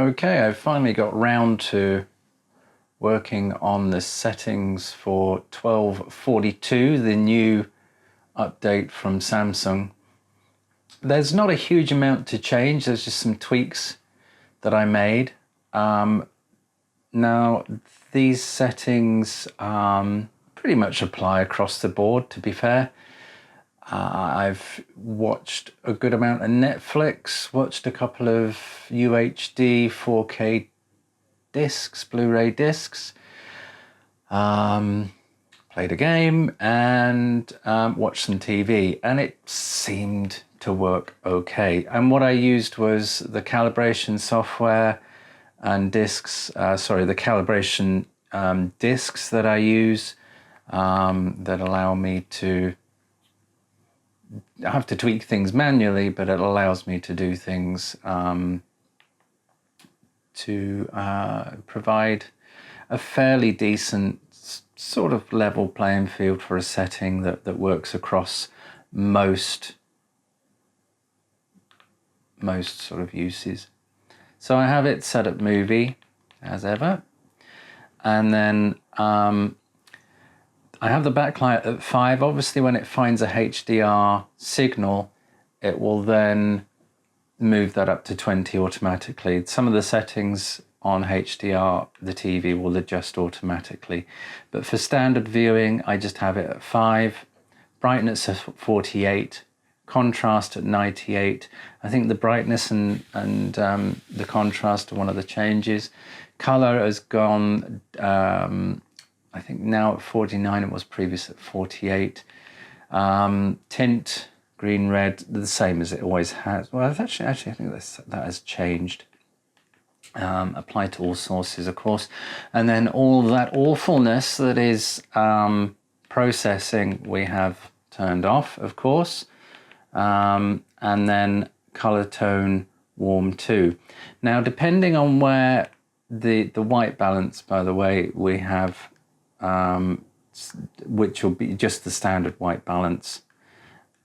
Okay, I finally got round to working on the settings for 1242, the new update from Samsung. There's not a huge amount to change, there's just some tweaks that I made. Now, these settings pretty much apply across the board, to be fair. I've watched a good amount of Netflix, watched a couple of UHD 4K discs, Blu-ray discs, played a game and watched some TV, and it seemed to work okay. And what I used was the calibration software and discs, the calibration discs that I use that allow me to, I have to tweak things manually, but it allows me to do things to provide a fairly decent sort of level playing field for a setting that works across most sort of uses. So I have it set at movie as ever, and then I have the backlight at 5. Obviously, when it finds a HDR signal, it will then move that up to 20 automatically. Some of the settings on HDR, the TV will adjust automatically. But for standard viewing, I just have it at 5, brightness at 48, contrast at 98. I think the brightness and the contrast are one of the changes. Color has gone, I think now at 49, it was previous at 48. Tint, green, red, the same as it always has. Well, actually I think that has changed. Apply to all sources, of course. And then all that awfulness that is processing, we have turned off, of course. And then color tone, warm too. Now, depending on where the white balance, by the way, we have, which will be just the standard white balance.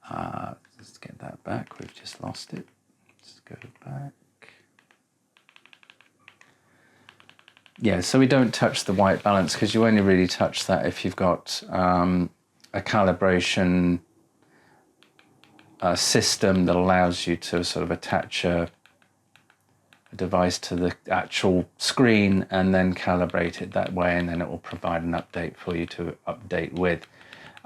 Let's get that back. We've just lost it. Let's go back. Yeah, so we don't touch the white balance because you only really touch that if you've got a calibration system that allows you to sort of attach a device to the actual screen and then calibrate it that way, and then it will provide an update for you to update with.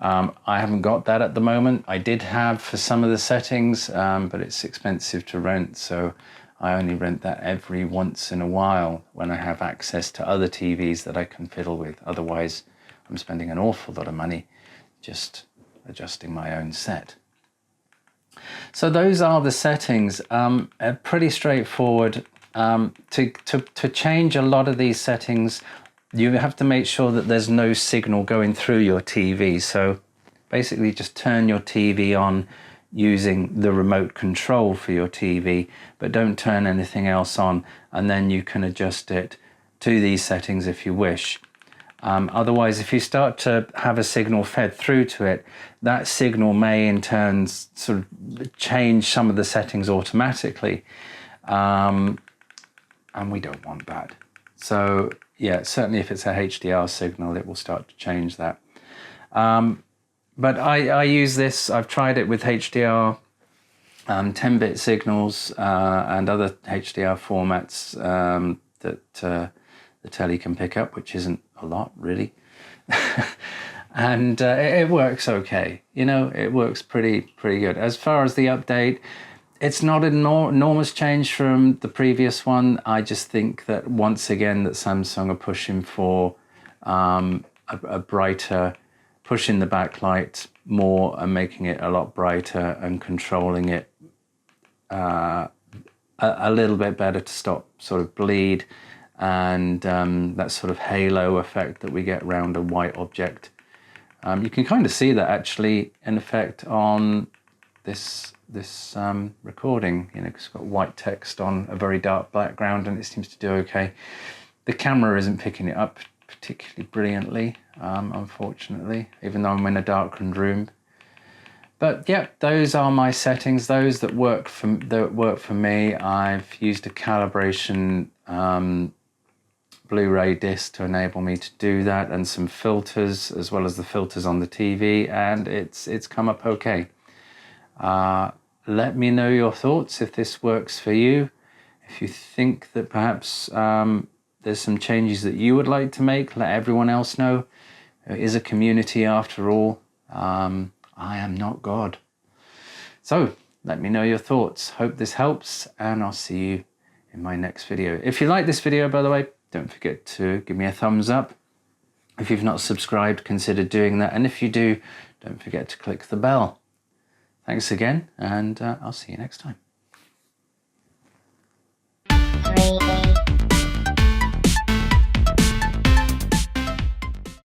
I haven't got that at the moment. I did have for some of the settings, but it's expensive to rent, so I only rent that every once in a while when I have access to other TVs that I can fiddle with. Otherwise, I'm spending an awful lot of money just adjusting my own set. So those are the settings. Pretty straightforward. To change a lot of these settings, you have to make sure that there's no signal going through your TV. So basically just turn your TV on using the remote control for your TV, but don't turn anything else on, and then you can adjust it to these settings if you wish. Otherwise, if you start to have a signal fed through to it, that signal may in turn sort of change some of the settings automatically, and we don't want that. So yeah, certainly if it's a HDR signal, it will start to change that. But I use this, I've tried it with HDR, 10-bit signals and other HDR formats that the telly can pick up, which isn't a lot really. And it works okay, you know, it works pretty good. As far as the update, it's not an enormous change from the previous one. I just think that once again that Samsung are pushing for a brighter, pushing the backlight more and making it a lot brighter and controlling it a little bit better to stop sort of bleed and that sort of halo effect that we get around a white object. You can kind of see that actually in effect on this recording, you know, 'cause it's got white text on a very dark background and it seems to do okay. The camera isn't picking it up particularly brilliantly, unfortunately, even though I'm in a darkened room. But yeah, those are my settings, those that work for me. I've used a calibration Blu-ray disc to enable me to do that, and some filters as well as the filters on the TV, and it's come up okay. Let me know your thoughts if this works for you. If you think that perhaps there's some changes that you would like to make, let everyone else know. There is a community after all. I am not God. So let me know your thoughts. Hope this helps, and I'll see you in my next video. If you like this video, by the way, don't forget to give me a thumbs up. If you've not subscribed, consider doing that. And if you do, don't forget to click the bell. Thanks again, and I'll see you next time.